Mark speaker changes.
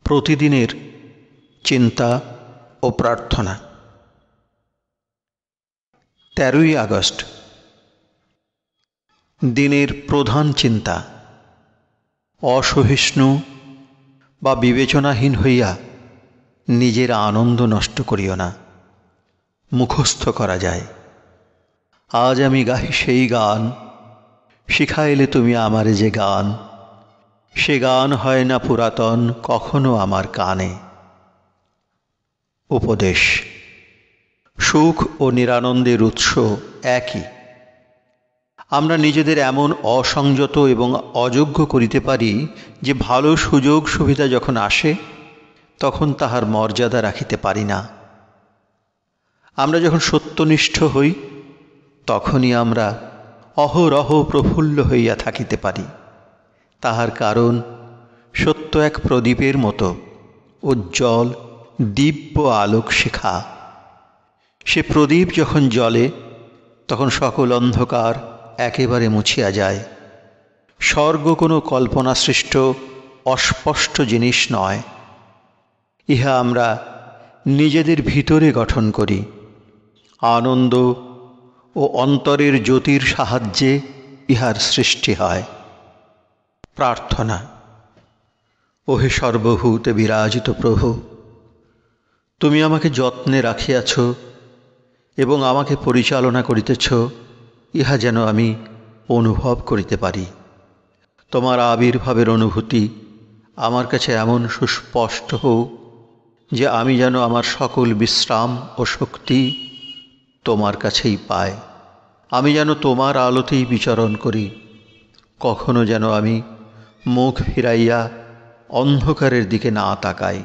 Speaker 1: প্রতিদিনের চিন্তা ও প্রার্থনা। 13ই আগস্ট। দিনের প্রধান চিন্তা, অসহিষ্ণু বা বিবেচনাহীন হইয়া নিজের আনন্দ নষ্ট করিও না। মুখস্থ করা যায়, আজ আমি গাহি সেই গান, শিখাইলে তুমি আমারে যে গান, সে গান হয় না পুরাতন কখনো আমার কানে। উপদেশ, সুখ ও নিরানন্দের উৎস একই। আমরা নিজেদের এমন অসংযত এবং অযোগ্য করিতে পারি যে ভালো সুযোগ সুবিধা যখন আসে তখন তাহার মর্যাদা রাখিতে পারি না। আমরা যখন সত্যনিষ্ঠ হই তখনই আমরা অহরহ প্রফুল্ল হইয়া থাকিতে পারি। তাহার কারণ সত্য এক প্রদীপের মতো উজ্জ্বল দিব্য আলোক শিখা। সে প্রদীপ যখন জ্বলে তখন সকল অন্ধকার একেবারে মুছিয়া যায়। স্বর্গ কোনো কল্পনাসৃষ্ট অস্পষ্ট জিনিস নয়, ইহা আমরা নিজেদের ভিতরে গঠন করি। আনন্দ ও অন্তরের জ্যোতির সাহায্যে ইহার সৃষ্টি হয়। প্রার্থনা। ওহে সর্বভূতে বিরাজিত প্রভু, তুমি আমাকে যত্নে রাখিয়াছ এবং আমাকে পরিচালনা করিতেছ, ইহা যেন আমি অনুভব করিতে পারি। তোমার আবির্ভাবের অনুভূতি আমার কাছে এমন সুস্পষ্ট হোক যে আমি যেন আমার সকল বিশ্রাম ও শক্তি তোমার কাছেই পাই। আমি যেন তোমার আলোতেই বিচরণ করি। কখনো যেন আমি মুখ ফিরাইয়া অন্ধকারের দিকে না তাকাই।